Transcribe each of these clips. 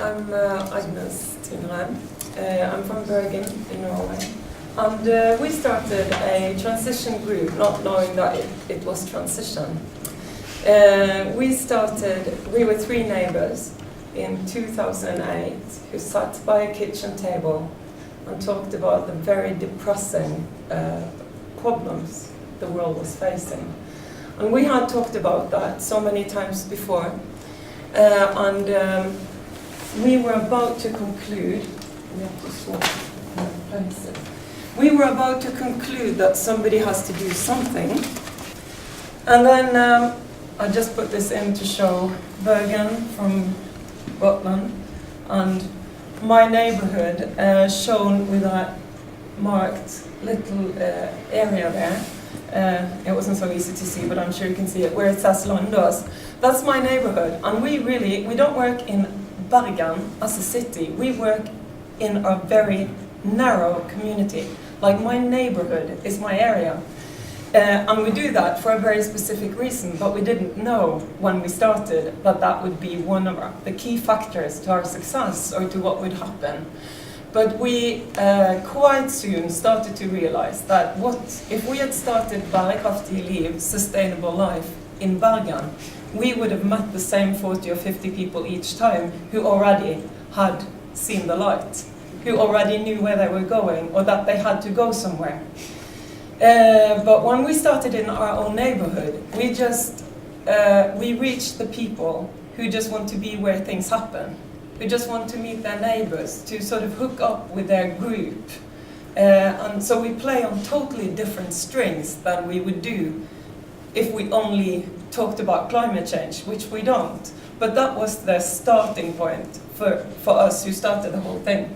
I'm Agnes Tvelve Tvinnereim. I'm from Bergen in Norway. And we started a transition group, not knowing that it was transition. We were three neighbors in 2008 who sat by a kitchen table and talked about the very depressing problems the world was facing. And we had talked about that so many times before. We were about to conclude, we were about to conclude that somebody has to do something. And then I just put this in to show Bergen from Gotland and my neighborhood shown with that marked little area there. It wasn't so easy to see, but I'm sure you can see it, where it says LANDSBYGDS. That's my neighborhood, and we don't work in Bergen as a city. We work in a very narrow community. Like, my neighborhood is my area. And we do that for a very specific reason, but we didn't know when we started that that would be one of the key factors to our success or to what would happen. But we quite soon started to realize that if we had started Bærekraftig sustainable life in Bergen, we would have met the same 40 or 50 people each time who already had seen the light, who already knew where they were going or that they had to go somewhere. But when we started in our own neighborhood, we reached the people who just want to be where things happen, who just want to meet their neighbors, to sort of hook up with their group. And so we play on totally different strings than we would do if we only talked about climate change, which we don't. But that was the starting point for us who started the whole thing.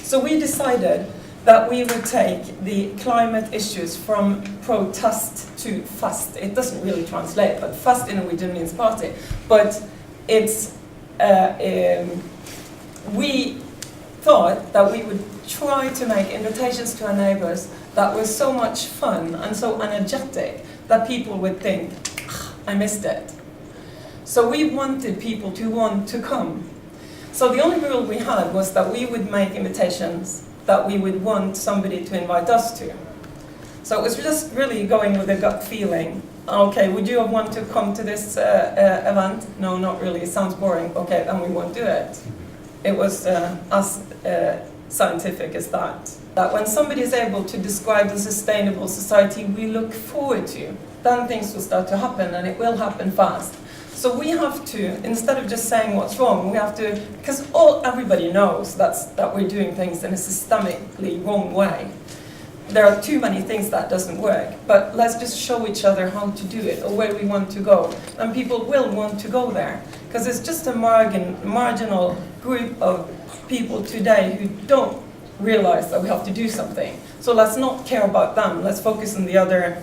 So we decided that we would take the climate issues from protest to fast. It doesn't really translate, but fast in Norwegian means party. But it's, we thought that we would try to make invitations to our neighbors that were so much fun and so energetic that people would think, I missed it. So we wanted people to want to come. So the only rule we had was that we would make invitations that we would want somebody to invite us to. So it was just really going with a gut feeling. Okay, would you want to come to this event? No, not really, it sounds boring. Okay, then we won't do it. It was as scientific as that. That when somebody is able to describe the sustainable society we look forward to, then things will start to happen, and it will happen fast. So we have to, instead of just saying what's wrong, we have to, because everybody knows that we're doing things in a systemically wrong way. There are too many things that doesn't work, but let's just show each other how to do it or where we want to go. And people will want to go there, because it's just a marginal group of people today who don't realize that we have to do something. So let's not care about them, let's focus on the other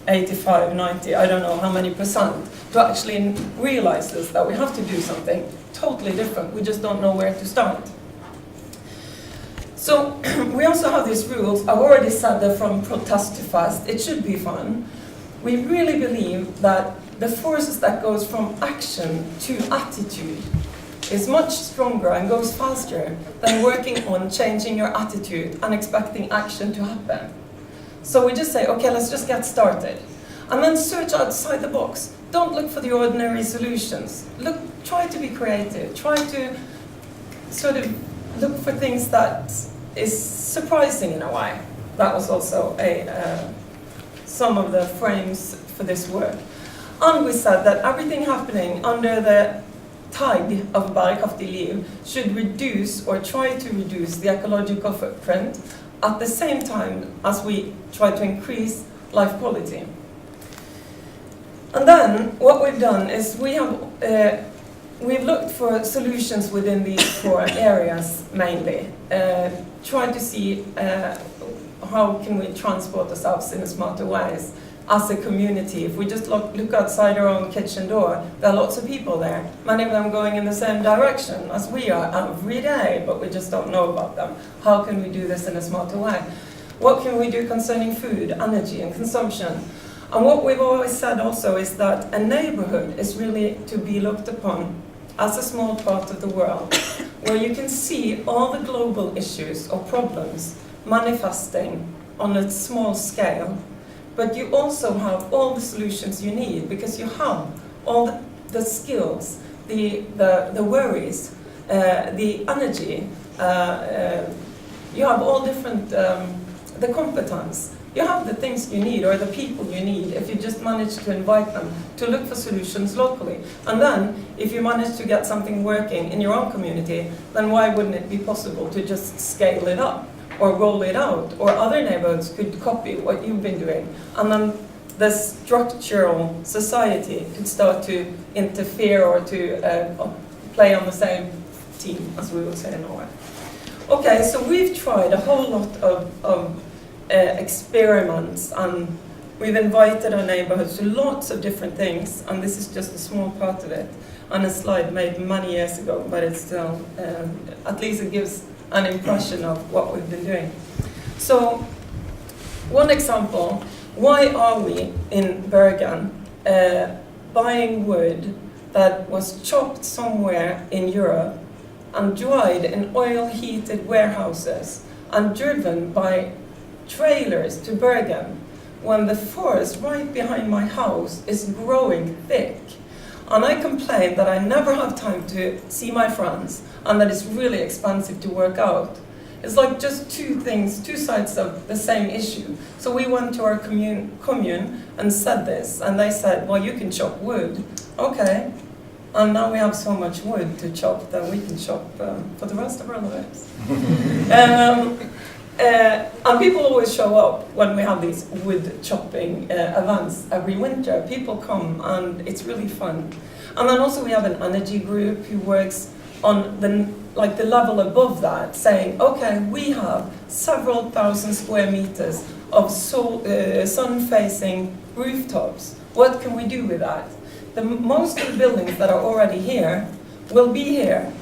85, 90, I don't know how many percent, to actually realize this, that we have to do something totally different. We just don't know where to start. So we also have these rules. I've already said that from protest to fast, it should be fun. We really believe that the forces that goes from action to attitude is much stronger and goes faster than working on changing your attitude and expecting action to happen. So we just say, okay, let's just get started. And then search outside the box. Don't look for the ordinary solutions. Try to be creative. Try to sort of look for things that is surprising in a way. That was also some of the frames for this work. And we said that everything happening under the tag of Bærekraftig should reduce or try to reduce the ecological footprint at the same time as we try to increase life quality. And then what we've done is we've looked for solutions within these four areas mainly, trying to see how can we transport ourselves in smarter ways as a community. If we just look outside our own kitchen door, there are lots of people there, many of them going in the same direction as we are every day, but we just don't know about them. How can we do this in a smarter way? What can we do concerning food, energy and consumption? And what we've always said also is that a neighborhood is really to be looked upon as a small part of the world, where you can see all the global issues or problems manifesting on a small scale, but you also have all the solutions you need because you have all the skills, the worries, the energy, you have all different, the competence. You have the things you need or the people you need if you just manage to invite them to look for solutions locally. And then, if you manage to get something working in your own community, then why wouldn't it be possible to just scale it up or roll it out? Or other neighborhoods could copy what you've been doing. And then the structural society could start to interfere or to play on the same team, as we would say in Norway. Okay, so we've tried a whole lot of experiments, and we've invited our neighborhoods to lots of different things, and this is just a small part of it on a slide made many years ago, but it's still, at least it gives an impression of what we've been doing. So, one example, why are we in Bergen buying wood that was chopped somewhere in Europe and dried in oil-heated warehouses and driven by trailers to Bergen when the forest right behind my house is growing thick? And I complain that I never have time to see my friends and that it's really expensive to work out. It's like just two things, two sides of the same issue. So we went to our commune and said this, and they said, well, you can chop wood. Okay. And now we have so much wood to chop that we can chop for the rest of our lives. And people always show up when we have these wood chopping events every winter. People come and it's really fun. And then also we have an energy group who works on the level above that, saying, okay, we have several thousand square meters of sun-facing rooftops. What can we do with that? Most of the buildings that are already here will be here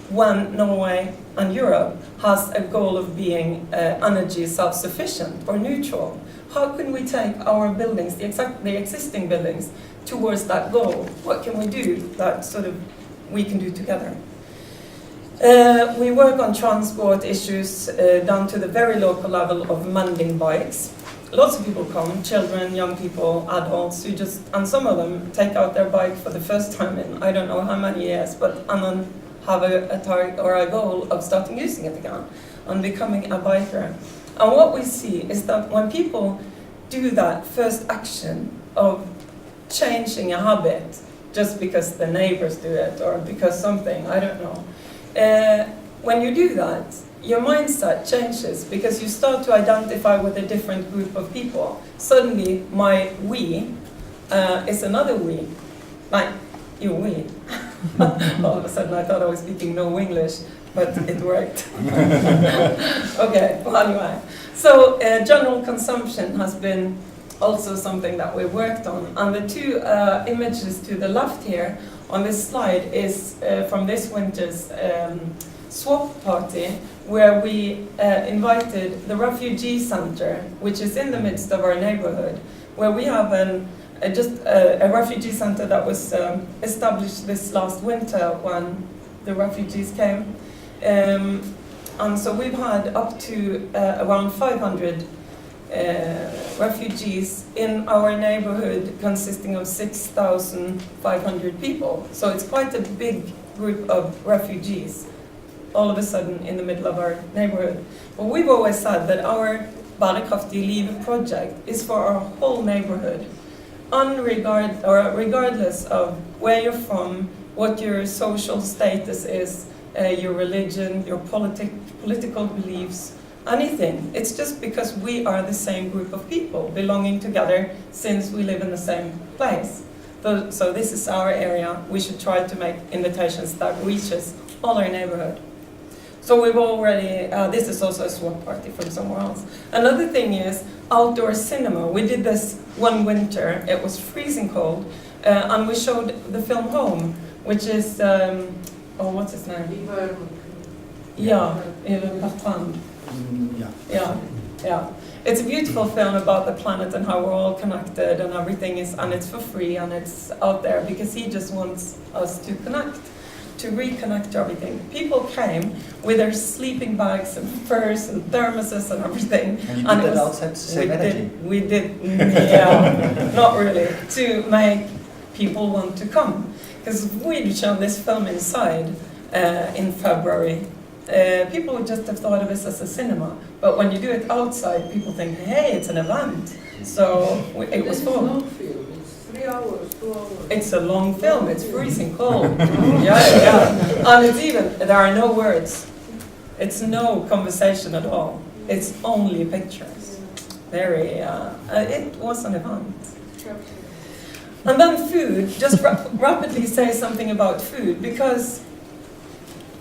when Norway and Europe has a goal of being energy self-sufficient or neutral. How can we take our buildings, the existing buildings, towards that goal? What can we do that sort of we can do together? We work on transport issues down to the very local level of mending bikes. Lots of people come, children, young people, adults, who just, and some of them take out their bike for the first time in I don't know how many years, and then have a target or a goal of starting using it again and becoming a biker. And what we see is that when people do that first action of changing a habit just because the neighbors do it or because something, I don't know, when you do that, your mindset changes because you start to identify with a different group of people. Suddenly, my we is another we. Like, you we. All of a sudden I thought I was speaking no English, but it worked. Okay, well anyway. So general consumption has been also something that we worked on. And the two images to the left here on this slide is from this winter's swap party, where we invited the refugee center, which is in the midst of our neighborhood, where we have a refugee center that was established this last winter when the refugees came. And so we've had up to around 500 refugees in our neighborhood, consisting of 6,500 people. So it's quite a big group of refugees all of a sudden in the middle of our neighborhood. But we've always said that our Bærekraftig Liv project is for our whole neighborhood, regardless of where you're from, what your social status is, your religion, your political beliefs, anything. It's just because we are the same group of people belonging together since we live in the same place. So this is our area. We should try to make invitations that reaches all our neighborhood. So we've already, this is also a swap party from somewhere else. Another thing is outdoor cinema. We did this one winter. It was freezing cold, and we showed the film Home, which is, what's his name? Yeah, Bergen. Yeah. It's a beautiful film about the planet and how we're all connected and everything is, and it's for free and it's out there because he just wants us to connect to reconnect to everything. People came with their sleeping bags and furs and thermoses and everything. And you did that outside to save energy? We did, yeah, not really, to make people want to come. Because if we'd shown this film inside in February, people would just have thought of this as a cinema. But when you do it outside, people think, hey, it's an event. So it was full. It's 3 hours, 2 hours. It's a long film, it's freezing cold. Yeah. And it's even, there are no words. It's no conversation at all. It's only pictures. Very, it was an event. And then food, just rapidly say something about food, because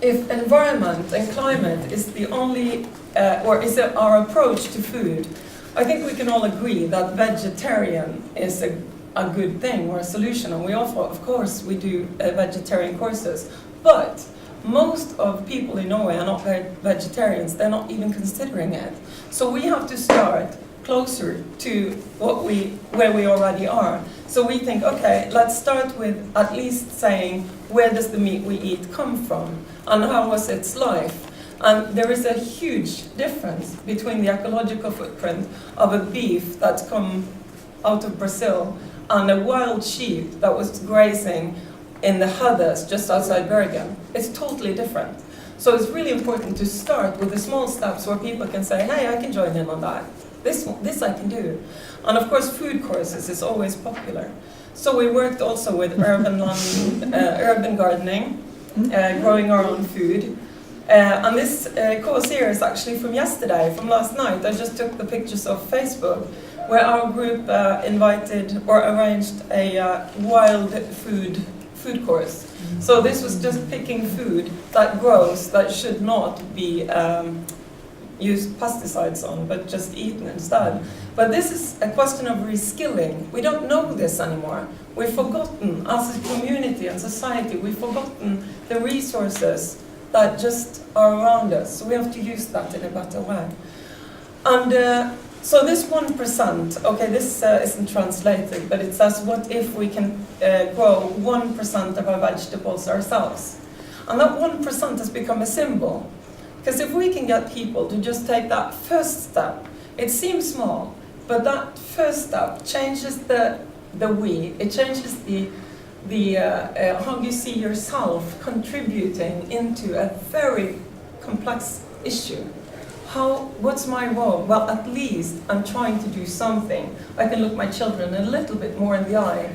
if environment and climate is the only, or is it our approach to food, I think we can all agree that vegetarian is a good thing or a solution, and we also, of course, we do vegetarian courses, but most of people in Norway are not vegetarians, they're not even considering it. So we have to start closer to where we already are. So we think, okay, let's start with at least saying, where does the meat we eat come from? And how was its life? And there is a huge difference between the ecological footprint of a beef that's come out of Brazil and a wild sheep that was grazing in the heathers just outside Bergen. It's totally different. So it's really important to start with the small steps where people can say, hey, I can join in on that. This I can do. And of course, food courses is always popular. So we worked also with urban gardening, growing our own food. And this course here is actually from yesterday, from last night. I just took the pictures off Facebook, where our group invited or arranged a wild food course. So this was just picking food that grows that should not be used pesticides on, but just eaten instead. But this is a question of reskilling. We don't know this anymore. We've forgotten, as a community and society, we've forgotten the resources that just are around us. So we have to use that in a better way. And so this 1%, okay, this isn't translated, but it says, what if we can grow 1% of our vegetables ourselves? And that 1% has become a symbol. Because if we can get people to just take that first step, it seems small, but that first step changes the we, it changes the how you see yourself contributing into a very complex issue. What's my role? Well, at least I'm trying to do something. I can look my children a little bit more in the eye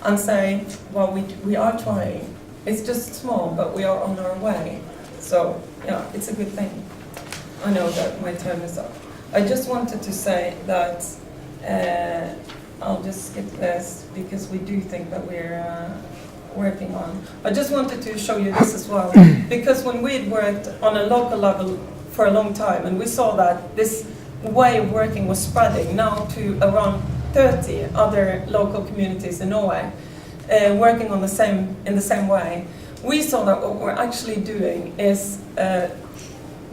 and say, well, we are trying. It's just small, but we are on our way. So, yeah, it's a good thing. I know that my time is up. I just wanted to say that, I'll just skip this because we do think that we're working on. I just wanted to show you this as well, because when we had worked on a local level for a long time, and we saw that this way of working was spreading now to around 30 other local communities in Norway, working on in the same way. We saw that what we're actually doing is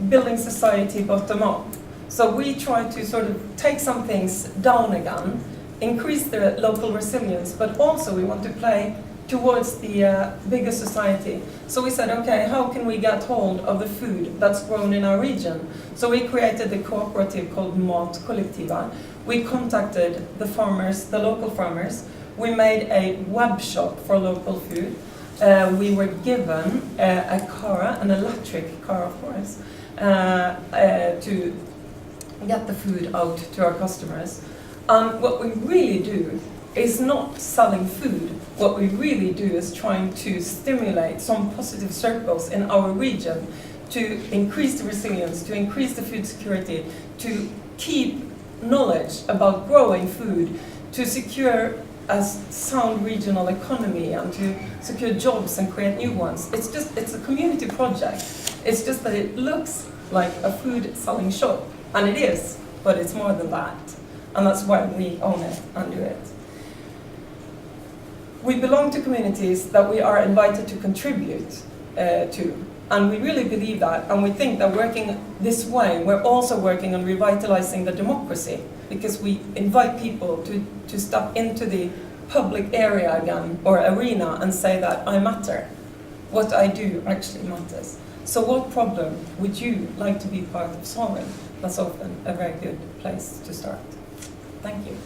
building society bottom up. So we try to sort of take some things down again, increase the local resilience, but also we want to play towards the bigger society. So we said, okay, how can we get hold of the food that's grown in our region? So we created a cooperative called Matkollektivet. We contacted the farmers, the local farmers. We made a web shop for local food. We were given a car, an electric car, of course, to get the food out to our customers. And what we really do is not selling food. What we really do is trying to stimulate some positive circles in our region to increase the resilience, to increase the food security, to keep knowledge about growing food, to secure a sound regional economy and to secure jobs and create new ones. It's a community project. It's just that it looks like a food selling shop, and it is, but it's more than that. And that's why we own it and do it. We belong to communities that we are invited to contribute to. And we really believe that, and we think that working this way, we're also working on revitalizing the democracy, because we invite people to step into the public area again, or arena, and say that I matter. what I do actually matters. So what problem would you like to be part of solving? That's often a very good place to start. Thank you.